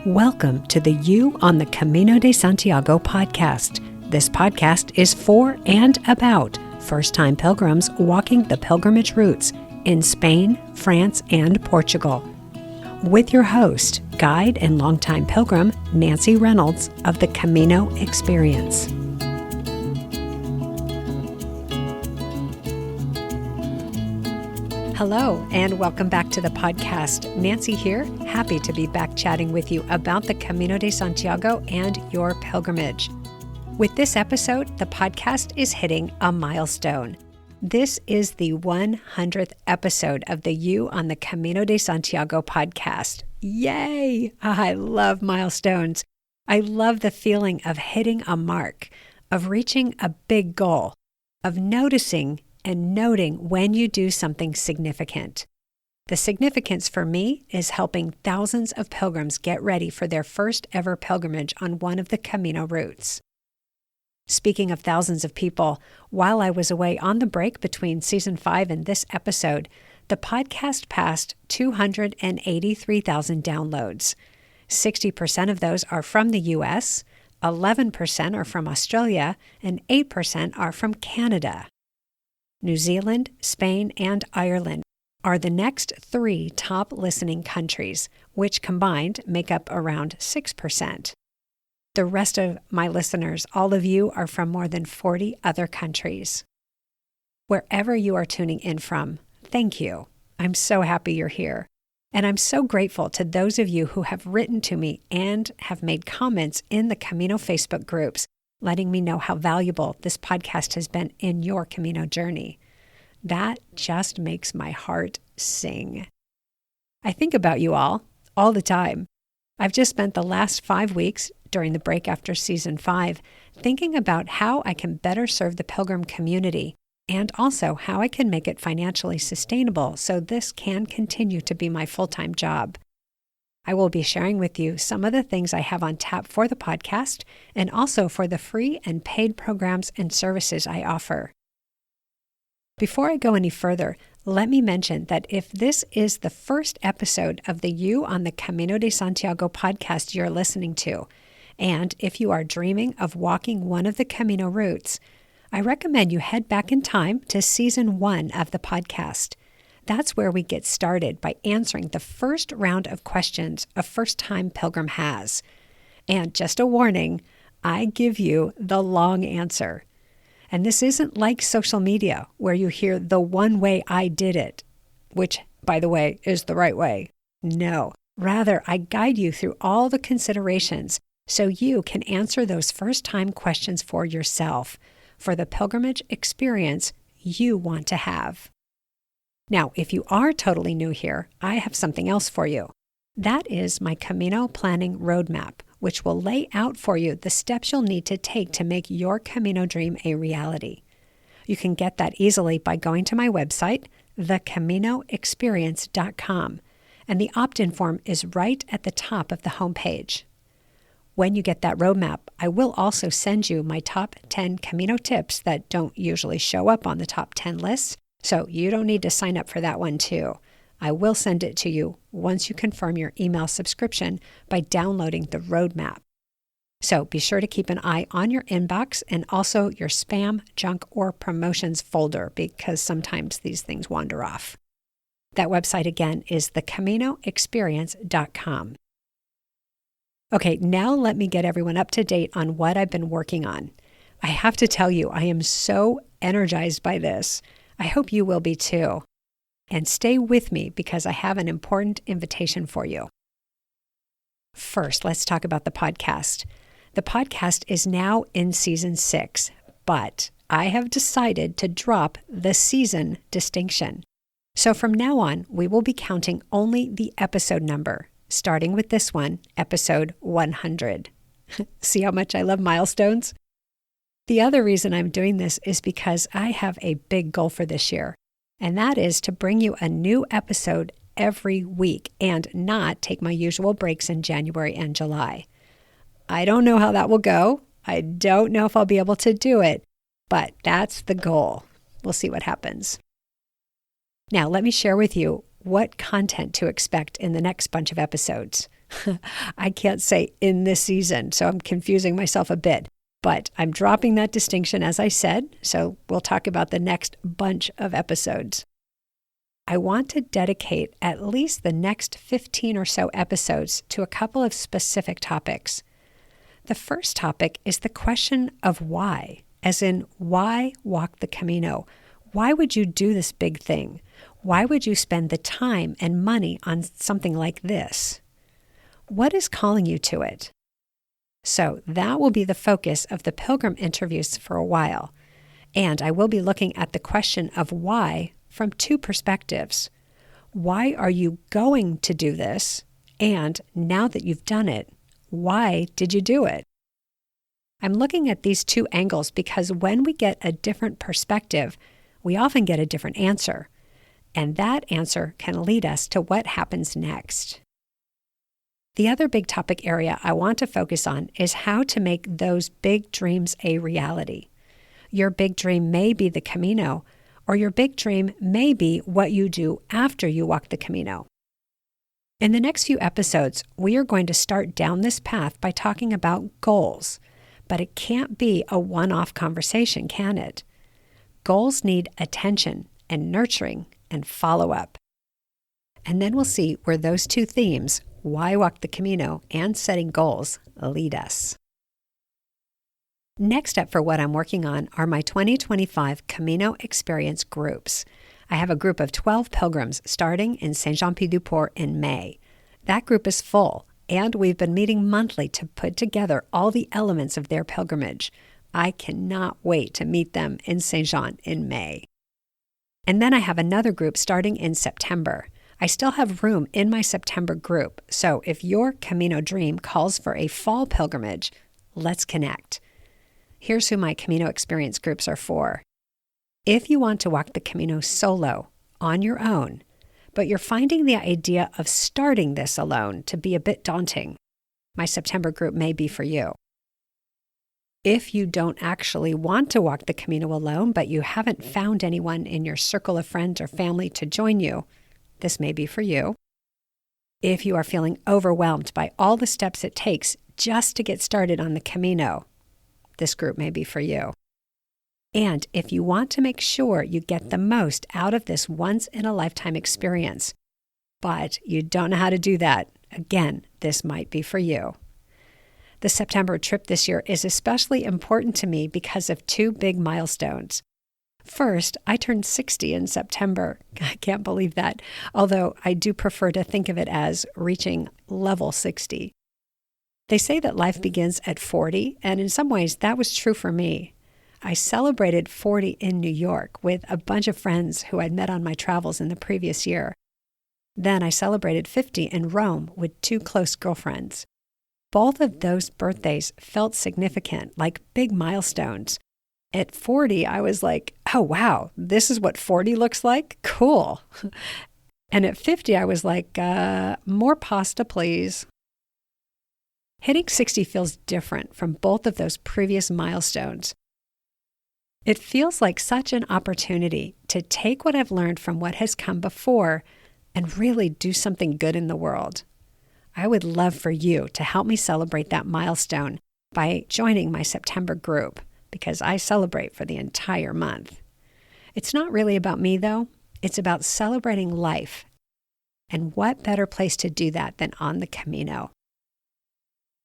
Welcome to the You on the Camino de Santiago podcast. This podcast is for and about first-time pilgrims walking the pilgrimage routes in Spain, France, and Portugal. With your host, guide and longtime pilgrim, Nancy Reynolds of the Camino Experience. Hello, and welcome back to the podcast. Nancy here, happy to be back chatting with you about the Camino de Santiago and your pilgrimage. With this episode, the podcast is hitting a milestone. This is the 100th episode of the You on the Camino de Santiago podcast. Yay! I love milestones. I love the feeling of hitting a mark, of reaching a big goal, of noticing and noting when you do something significant. The significance for me is helping thousands of pilgrims get ready for their first ever pilgrimage on one of the Camino routes. Speaking of thousands of people, while I was away on the break between Season 5 and this episode, the podcast passed 283,000 downloads. 60% of those are from the U.S., 11% are from Australia, and 8% are from Canada. New Zealand, Spain, and Ireland are the next three top listening countries, which combined make up around 6%. The rest of my listeners, all of you, are from more than 40 other countries. Wherever you are tuning in from, thank you. I'm so happy you're here. And I'm so grateful to those of you who have written to me and have made comments in the Camino Facebook groups, letting me know how valuable this podcast has been in your Camino journey. That just makes my heart sing. I think about you all the time. I've just spent the last 5 weeks during the break after Season 5 thinking about how I can better serve the pilgrim community and also how I can make it financially sustainable so this can continue to be my full-time job. I will be sharing with you some of the things I have on tap for the podcast and also for the free and paid programs and services I offer. Before I go any further, let me mention that if this is the first episode of the You on the Camino de Santiago podcast you're listening to, and if you are dreaming of walking one of the Camino routes, I recommend you head back in time to Season 1 of the podcast. That's where we get started by answering the first round of questions a first-time pilgrim has. And just a warning, I give you the long answer. And this isn't like social media where you hear the one way I did it, which, by the way, is the right way. No, rather, I guide you through all the considerations so you can answer those first-time questions for yourself, for the pilgrimage experience you want to have. Now, if you are totally new here, I have something else for you. That is my Camino Planning Roadmap, which will lay out for you the steps you'll need to take to make your Camino dream a reality. You can get that easily by going to my website, thecaminoexperience.com, and the opt-in form is right at the top of the homepage. When you get that roadmap, I will also send you my top 10 Camino tips that don't usually show up on the top 10 lists, so you don't need to sign up for that one too. I will send it to you once you confirm your email subscription by downloading the roadmap. So be sure to keep an eye on your inbox and also your spam, junk, or promotions folder because sometimes these things wander off. That website again is thecaminoexperience.com. Okay, now let me get everyone up to date on what I've been working on. I have to tell you, I am so energized by this. I hope you will be too. And stay with me because I have an important invitation for you. First, let's talk about the podcast. The podcast is now in Season 6, but I have decided to drop the season distinction. So from now on, we will be counting only the episode number, starting with this one, episode 100. See how much I love milestones? The other reason I'm doing this is because I have a big goal for this year, and that is to bring you a new episode every week and not take my usual breaks in January and July. I don't know how that will go. I don't know if I'll be able to do it, but that's the goal. We'll see what happens. Now, let me share with you what content to expect in the next bunch of episodes. I can't say in this season, so I'm confusing myself a bit. But I'm dropping that distinction, as I said, so we'll talk about the next bunch of episodes. I want to dedicate at least the next 15 or so episodes to a couple of specific topics. The first topic is the question of why, as in why walk the Camino? Why would you do this big thing? Why would you spend the time and money on something like this? What is calling you to it? So that will be the focus of the pilgrim interviews for a while. And I will be looking at the question of why from two perspectives. Why are you going to do this? And now that you've done it, why did you do it? I'm looking at these two angles because when we get a different perspective, we often get a different answer. And that answer can lead us to what happens next. The other big topic area I want to focus on is how to make those big dreams a reality. Your big dream may be the Camino, or your big dream may be what you do after you walk the Camino. In the next few episodes, we are going to start down this path by talking about goals, but it can't be a one-off conversation, can it? Goals need attention and nurturing and follow-up. And then we'll see where those two themes, why walk the Camino and setting goals, lead us. Next up for what I'm working on are my 2025 Camino Experience groups. I have a group of 12 pilgrims starting in Saint-Jean-Pied-du-Port in May. That group is full, and we've been meeting monthly to put together all the elements of their pilgrimage. I cannot wait to meet them in Saint-Jean in May. And then I have another group starting in September. I still have room in my September group, so if your Camino dream calls for a fall pilgrimage, let's connect. Here's who my Camino Experience groups are for. If you want to walk the Camino solo, on your own, but you're finding the idea of starting this alone to be a bit daunting, my September group may be for you. If you don't actually want to walk the Camino alone, but you haven't found anyone in your circle of friends or family to join you, this may be for you. If you are feeling overwhelmed by all the steps it takes just to get started on the Camino, this group may be for you. And if you want to make sure you get the most out of this once-in-a-lifetime experience, but you don't know how to do that, again, this might be for you. The September trip this year is especially important to me because of two big milestones. First, I turned 60 in September. I can't believe that, although I do prefer to think of it as reaching level 60. They say that life begins at 40, and in some ways that was true for me. I celebrated 40 in New York with a bunch of friends who I'd met on my travels in the previous year. Then I celebrated 50 in Rome with two close girlfriends. Both of those birthdays felt significant, like big milestones. At 40, I was like, oh, wow, this is what 40 looks like? Cool. And at 50, I was like, more pasta, please. Hitting 60 feels different from both of those previous milestones. It feels like such an opportunity to take what I've learned from what has come before and really do something good in the world. I would love for you to help me celebrate that milestone by joining my September group, because I celebrate for the entire month. It's not really about me, though. It's about celebrating life. And what better place to do that than on the Camino?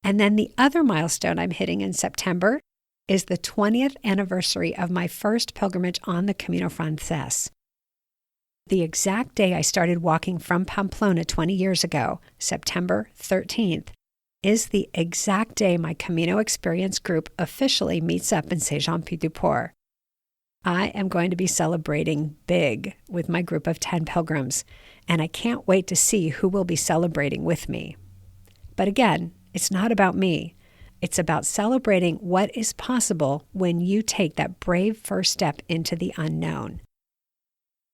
And then the other milestone I'm hitting in September is the 20th anniversary of my first pilgrimage on the Camino Frances. The exact day I started walking from Pamplona 20 years ago, September 13th, is the exact day my Camino Experience group officially meets up in Saint-Jean-Pied-du-Port. I am going to be celebrating big with my group of 10 pilgrims, and I can't wait to see who will be celebrating with me. But again, it's not about me. It's about celebrating what is possible when you take that brave first step into the unknown.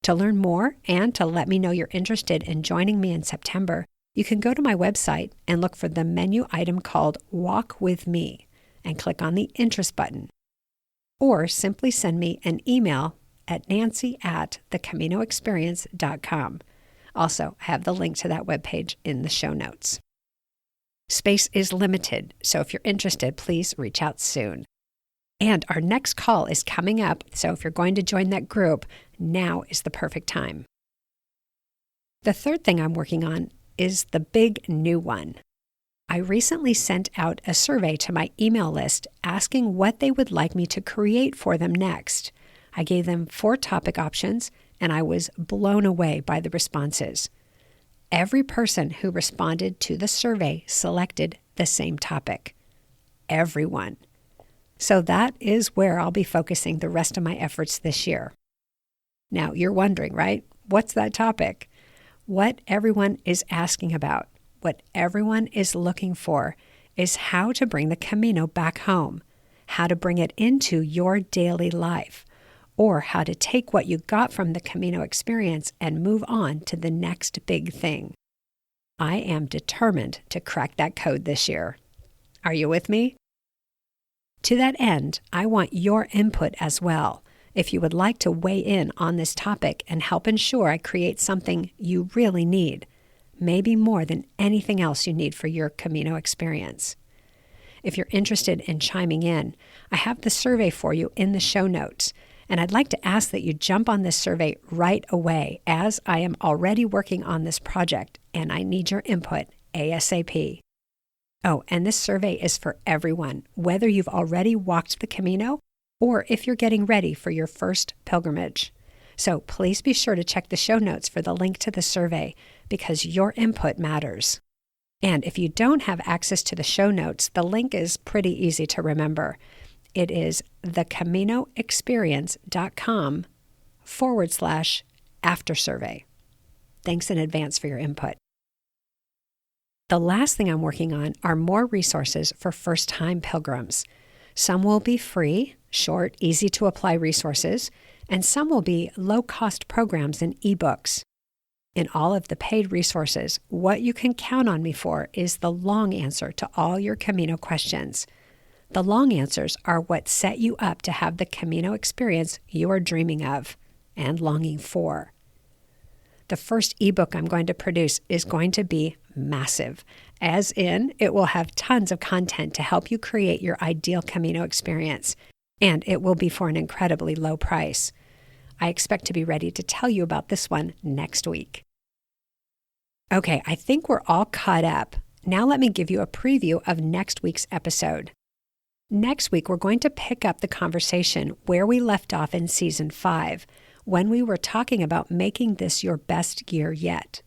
To learn more and to let me know you're interested in joining me in September, you can go to my website and look for the menu item called Walk With Me and click on the Interest button. Or simply send me an email at nancy@thecaminoexperience.com. Also, I have the link to that webpage in the show notes. Space is limited, so if you're interested, please reach out soon. And our next call is coming up, so if you're going to join that group, now is the perfect time. The third thing I'm working on is the big new one. I recently sent out a survey to my email list asking what they would like me to create for them next. I gave them 4 topic options, and I was blown away by the responses. Every person who responded to the survey selected the same topic. Everyone. So that is where I'll be focusing the rest of my efforts this year. Now, you're wondering, right? What's that topic? What everyone is asking about, what everyone is looking for, is how to bring the Camino back home, how to bring it into your daily life, or how to take what you got from the Camino experience and move on to the next big thing. I am determined to crack that code this year. Are you with me? To that end, I want your input as well. If you would like to weigh in on this topic and help ensure I create something you really need, maybe more than anything else you need for your Camino experience. If you're interested in chiming in, I have the survey for you in the show notes, and I'd like to ask that you jump on this survey right away, as I am already working on this project and I need your input ASAP. Oh, and this survey is for everyone, whether you've already walked the Camino or if you're getting ready for your first pilgrimage. So please be sure to check the show notes for the link to the survey, because your input matters. And if you don't have access to the show notes, the link is pretty easy to remember. It is thecaminoexperience.com/after-survey. Thanks in advance for your input. The last thing I'm working on are more resources for first-time pilgrims. Some will be free, short, easy-to-apply resources, and some will be low-cost programs and ebooks. In all of the paid resources, what you can count on me for is the long answer to all your Camino questions. The long answers are what set you up to have the Camino experience you are dreaming of and longing for. The first ebook I'm going to produce is going to be massive, as in it will have tons of content to help you create your ideal Camino experience, and it will be for an incredibly low price. I expect to be ready to tell you about this one next week. Okay, I think we're all caught up. Now let me give you a preview of next week's episode. Next week, we're going to pick up the conversation where we left off in Season 5, when we were talking about making this your best year yet.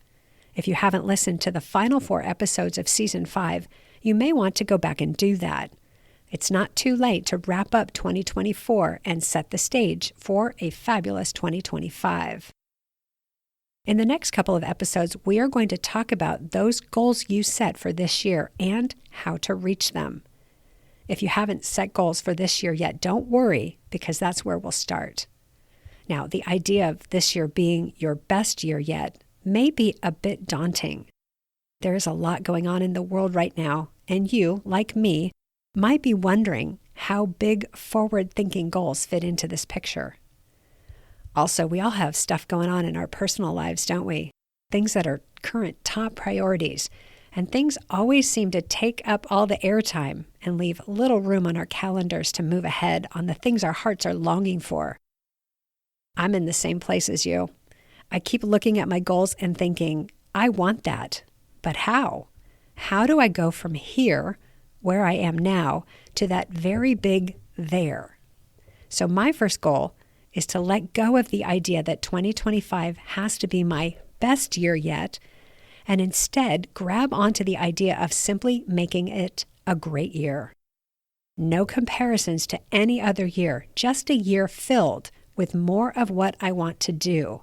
If you haven't listened to the final 4 episodes of Season 5, you may want to go back and do that. It's not too late to wrap up 2024 and set the stage for a fabulous 2025. In the next couple of episodes, we are going to talk about those goals you set for this year and how to reach them. If you haven't set goals for this year yet, don't worry, because that's where we'll start. Now, the idea of this year being your best year yet may be a bit daunting. There is a lot going on in the world right now, and you, like me, might be wondering how big forward-thinking goals fit into this picture. Also, we all have stuff going on in our personal lives, don't we? Things that are current top priorities, and things always seem to take up all the airtime and leave little room on our calendars to move ahead on the things our hearts are longing for. I'm in the same place as you. I keep looking at my goals and thinking, I want that, but how? How do I go from here, where I am now, to that very big there? So my first goal is to let go of the idea that 2025 has to be my best year yet, and instead grab onto the idea of simply making it a great year. No comparisons to any other year, just a year filled with more of what I want to do,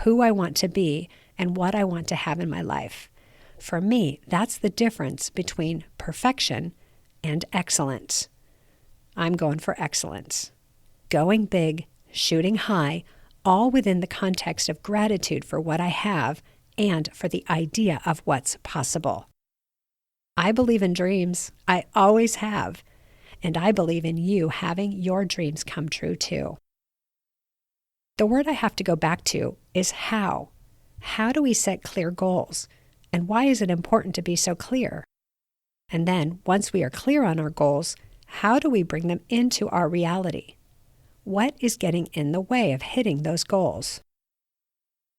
who I want to be, and what I want to have in my life. For me, that's the difference between perfection and excellence. I'm going for excellence. Going big, shooting high, all within the context of gratitude for what I have and for the idea of what's possible. I believe in dreams. I always have. And I believe in you having your dreams come true too. The word I have to go back to is how. How do we set clear goals? And why is it important to be so clear? And then, once we are clear on our goals, how do we bring them into our reality? What is getting in the way of hitting those goals?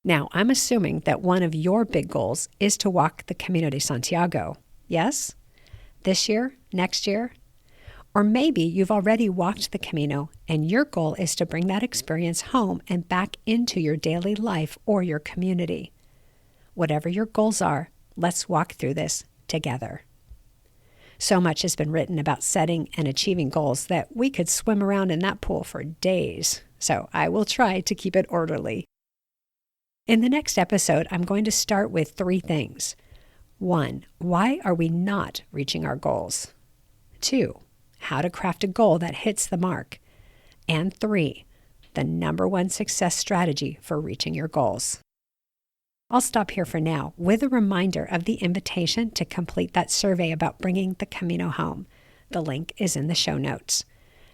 Now, I'm assuming that one of your big goals is to walk the Camino de Santiago. Yes? This year? Next year? Or maybe you've already walked the Camino and your goal is to bring that experience home and back into your daily life or your community. Whatever your goals are, let's walk through this together. So much has been written about setting and achieving goals that we could swim around in that pool for days. So I will try to keep it orderly. In the next episode, I'm going to start with 3 things. 1, why are we not reaching our goals? 2, how to craft a goal that hits the mark. And 3, the number 1 success strategy for reaching your goals. I'll stop here for now with a reminder of the invitation to complete that survey about bringing the Camino home. The link is in the show notes.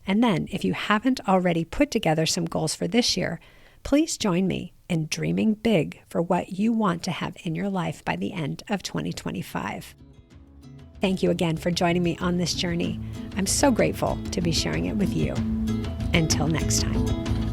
And then, if you haven't already put together some goals for this year, please join me in dreaming big for what you want to have in your life by the end of 2025. Thank you again for joining me on this journey. I'm so grateful to be sharing it with you. Until next time.